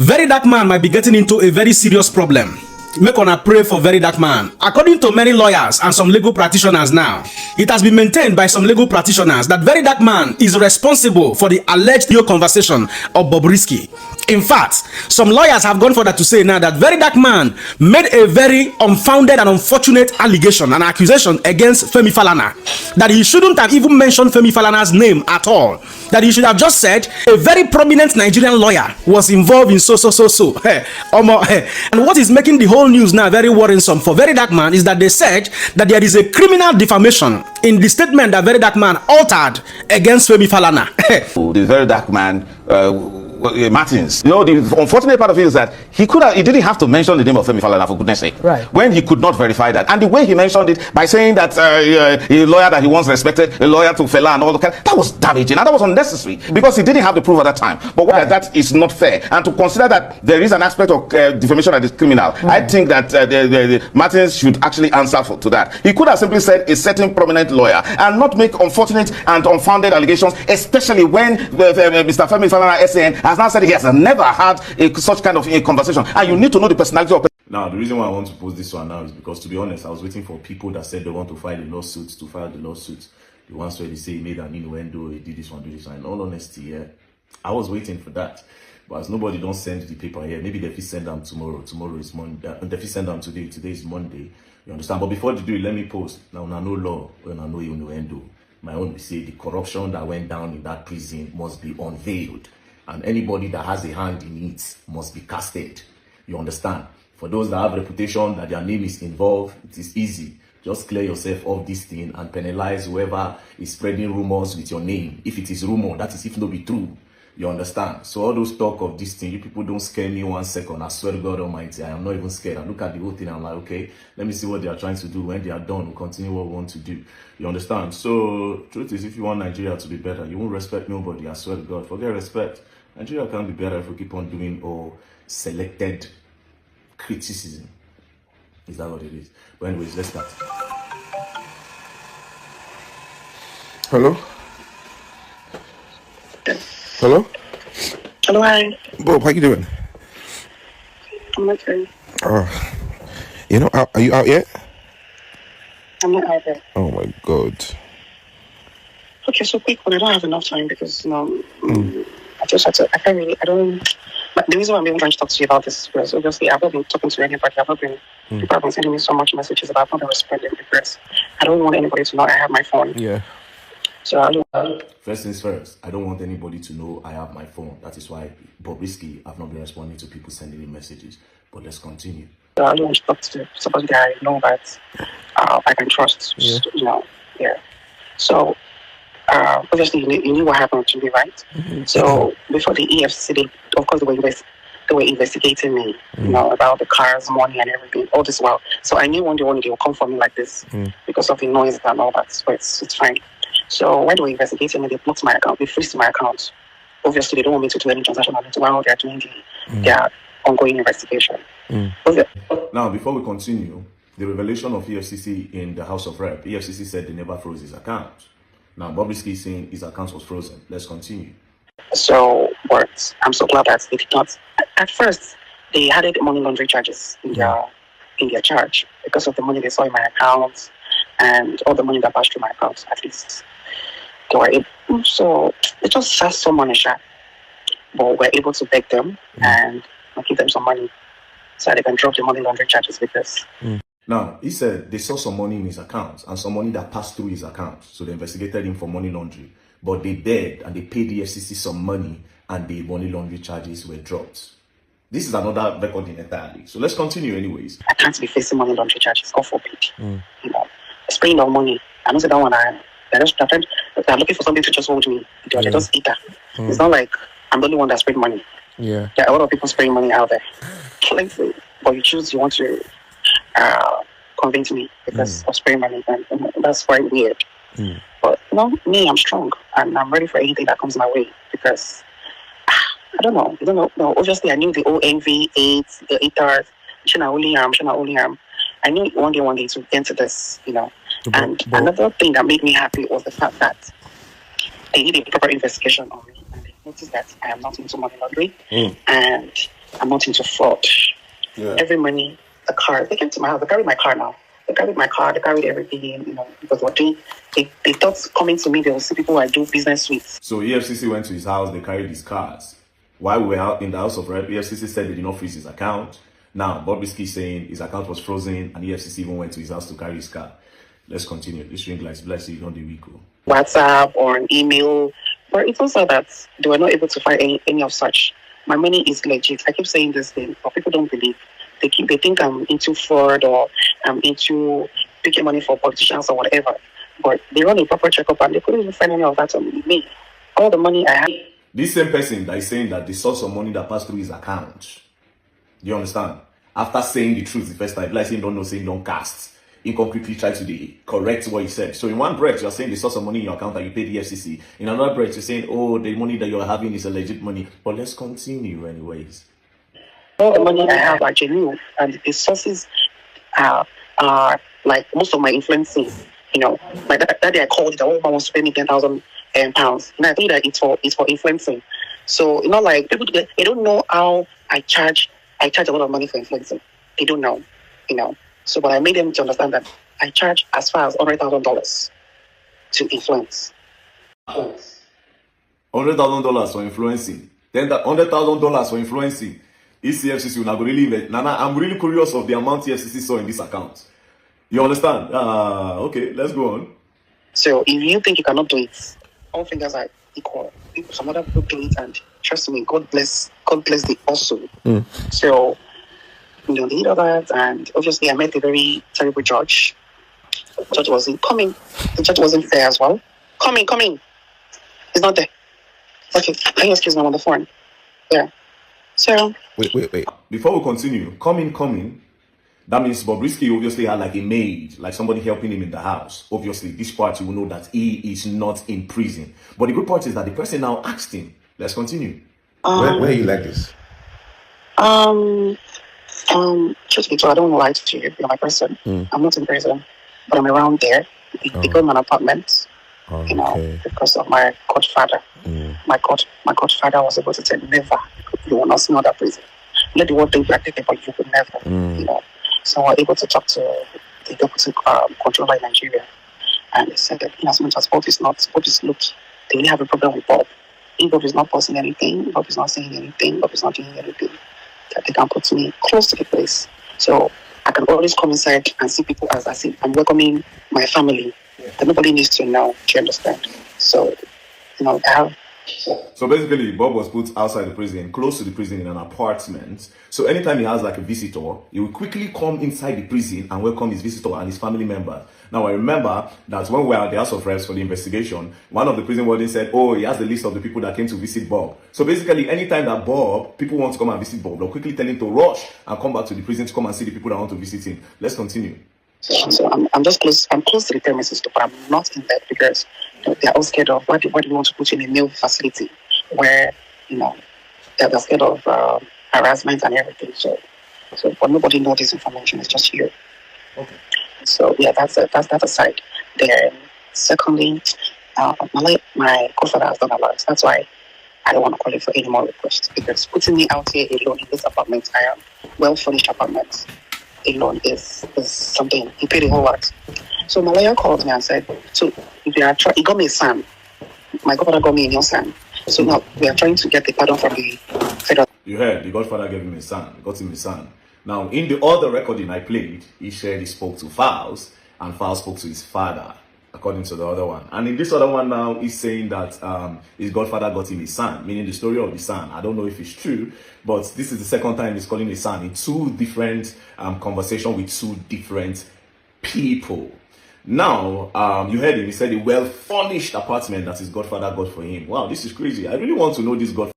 Very Dark Man might be getting into a very serious problem. Make una pray for Very Dark Man. According to many lawyers and some legal practitioners now, it has been maintained by some legal practitioners that Very Dark Man is responsible for the alleged video conversation of Bobrisky. In fact, some lawyers have gone further to say now that Very Dark Man made a very unfounded and unfortunate allegation and accusation against Femi Falana, that he shouldn't have even mentioned Femi Falana's name at all, that he should have just said a very prominent Nigerian lawyer was involved in so. And what is making the whole news now very worrisome for Very Dark Man is that they said that there is a criminal defamation in the statement that Very Dark Man altered against Femi Falana. The Very Dark Man, Martins. You know, the unfortunate part of it is that he didn't have to mention the name of Femi Falana, for goodness sake. Right. When he could not verify that. And the way he mentioned it by saying that a lawyer that he once respected, a lawyer to Fela and all that was damaging and that was unnecessary because he didn't have the proof at that time. But that is not fair. And to consider that there is an aspect of defamation that is criminal, I think that the Martins should actually answer to that. He could have simply said a certain prominent lawyer and not make unfortunate and unfounded allegations, especially when Mr. Femi Falana SAN has now said he has never had such kind of a conversation, and you need to know the personality of. Now, the reason why I want to post this one now is because, to be honest, I was waiting for people that said they want to file a lawsuit to file the lawsuit. The ones where they say he made an innuendo, he did this one, do this one. In all honesty, yeah, I was waiting for that. But as nobody don't send the paper here, maybe they will send them tomorrow. Tomorrow is Monday. They will send them today. Today is Monday. You understand? But before they do it, let me post. Now, no law, when I know innuendo. My own will say the corruption that went down in that prison must be unveiled. And anybody that has a hand in it must be casted. You understand? For those that have reputation that their name is involved, it is easy. Just clear yourself of this thing and penalize whoever is spreading rumors with your name. If it is rumor, that is if not be true. You understand? So all those talk of this thing, you people don't scare me 1 second. I swear to God Almighty, I am not even scared. I look at the whole thing and I'm like, okay, let me see what they are trying to do. When they are done, we'll continue what we want to do. You understand? So truth is, if you want Nigeria to be better, you won't respect nobody. I swear to God. Forget respect. Nigeria can be better if we keep on doing all selected criticism. Is that what it is? But anyways, let's start. Hello? Hello? Hello, hi. Bob, how you doing? I'm okay. You know, are you out yet? I'm not out there. Oh my God. Okay, so quick one. I don't have enough time because, I just had to, but the reason why I'm even trying to talk to you about this is because obviously I've not been talking to anybody. People have been sending me so much messages about how they're responding because I don't want anybody to know I have my phone. Yeah. So First things first, I don't want anybody to know I have my phone. That is why bobrisky I've not been responding to people sending me messages. But let's continue. So I don't want to talk to somebody that I know that I can trust. Yeah. So obviously you knew what happened to me, right? Mm-hmm. So before the EFCC, of course they were investigating me, about the cars, money and everything, all this while. So I knew one day they will come for me like this because of the noise and all that. So it's fine. So when they were investigating me, they blocked my account, they freezed my account. Obviously they don't want me to do any transaction while they're doing their ongoing investigation. Now, before we continue, the revelation of EFCC in the House of Rep, EFCC said they never froze his account. Now, Bobrisky is saying his account was frozen. Let's continue. So, but I'm so glad that they did not. At first, they added money laundering charges in their charge because of the money they saw in my account and all the money that passed through my account. At least they were able. So they just had some money, but we're able to beg them and give them some money so they can drop the money laundering charges with us. Now, he said they saw some money in his account and some money that passed through his account. So they investigated him for money laundering. But they begged and they paid the FCC some money and the money laundering charges were dropped. This is another recording entirely. So let's continue anyways. I can't be facing money laundering charges. God forbid. Spraying of money. I don't say that one. They're looking for something to just hold me. They just eat that. It's not like I'm the only one that sprayed money. Yeah. There are a lot of people spraying money out there. But you want to convince me because of spraying money, and that's quite weird. But me, I'm strong and I'm ready for anything that comes my way because I don't know. No, obviously I knew the ONV8, the ATAR, Shana only am. I knew one day to enter this, And another thing that made me happy was the fact that they did a proper investigation on me and they noticed that I am not into money laundering and I'm not into fraud. Yeah. Every money, the car, they came to my house. They carried my car now. They carried my car. They carried everything, you know, because what they thought coming to me, they will see people I do business with. So EFCC went to his house, they carried his cars. While we were out in the House of Rep, EFCC said they did not freeze his account. Now, bobrisky saying his account was frozen and EFCC even went to his house to carry his car. Let's continue. This ring lights, bless you, on the week. WhatsApp or an email. But it also that they were not able to find any of such. My money is legit. I keep saying this thing, but people don't believe. They think I'm into fraud or I'm into picking money for politicians or whatever. But they run a proper checkup and they couldn't even find any of that on me. All the money I have. This same person that is saying that the source of money that passed through his account, do you understand? After saying the truth the first time, like saying don't know, saying don't cast, incompletely try to correct what he said. So in one breath, you're saying the source of money in your account that you paid the FCC. In another breath, you're saying, oh, the money that you're having is a legit money. But let's continue anyways. All the money I have are genuine, and the sources are like most of my influencing. You know, like that day I called it, oh, I wants to pay me 10,000 pounds. And I think that it's for influencing. So, you know, like people, they don't know how I charge a lot of money for influencing. They don't know, you know. So, but I made them to understand that I charge as far as $100,000 to influence. $100,000 for influencing. Then that $100,000 for influencing. ECFCC will not really leave it. Nana, I'm really curious of the amount EFCC saw in this account. You understand? Okay, let's go on. So if you think you cannot do it, all fingers are equal. Some other people do it, and trust me, God bless the also. So, you know, they did all that, and obviously I met a very terrible judge. The judge wasn't coming. The judge wasn't there as well. Coming. He's not there. Okay, can you excuse me, I'm on the phone? Yeah. So Wait. Before we continue, coming. That means bobrisky obviously had like a maid, like somebody helping him in the house. Obviously, this part you will know that he is not in prison. But the good part is that the person now asked him. Let's continue. Where you like this? Truth be told, I don't lie to you. You're my person. I'm not in prison, but I'm around there. They got me an apartment. You know, because of my godfather. My godfather was able to say, never, you will not see another prison. Let the world think you are taking, but you could never, you know. So we're able to talk to the deputy controller in Nigeria. And they said that in as much as Bob is look, they really have a problem with Bob. If Bob is not posting anything, Bob is not saying anything, Bob is not doing anything, that they can put me close to the place. So I can always come inside and see people as I see I'm welcoming my family. That nobody needs to know, do you understand? So, you know, I have. So basically, Bob was put outside the prison, close to the prison in an apartment. So anytime he has like a visitor, he will quickly come inside the prison and welcome his visitor and his family member. Now, I remember that when we were at the House of Reps for the investigation, one of the prison wardens said, oh, he has the list of the people that came to visit Bob. So basically, anytime that people want to come and visit Bob, they'll quickly tell him to rush and come back to the prison to come and see the people that want to visit him. Let's continue. So I'm just close. I'm close to the premises, but I'm not in there because they're all scared of why do you want to put you in a male facility where, you know, they're scared of harassment and everything. So but nobody knows this information. It's just you. Okay. So yeah, that's aside. Then secondly, my godfather has done a lot. That's why I don't want to call it for any more requests, because putting me out here alone in this apartment, I am well furnished apartment alone is something. He paid a whole lot. So my lawyer called me and said, so if you are he got me a son. My godfather got me a new son. So now we are trying to get the pardon from the federal. You heard, the godfather gave him a son, got him a son. Now, in the other recording I played, he said he spoke to Files, and Files spoke to his father, according to the other one. And in this other one now, he's saying that his godfather got him his son, meaning the story of the son. I don't know if it's true, but this is the second time he's calling his son in two different conversations with two different people. Now, you heard him, he said a well-furnished apartment that his godfather got for him. Wow, this is crazy. I really want to know this godfather.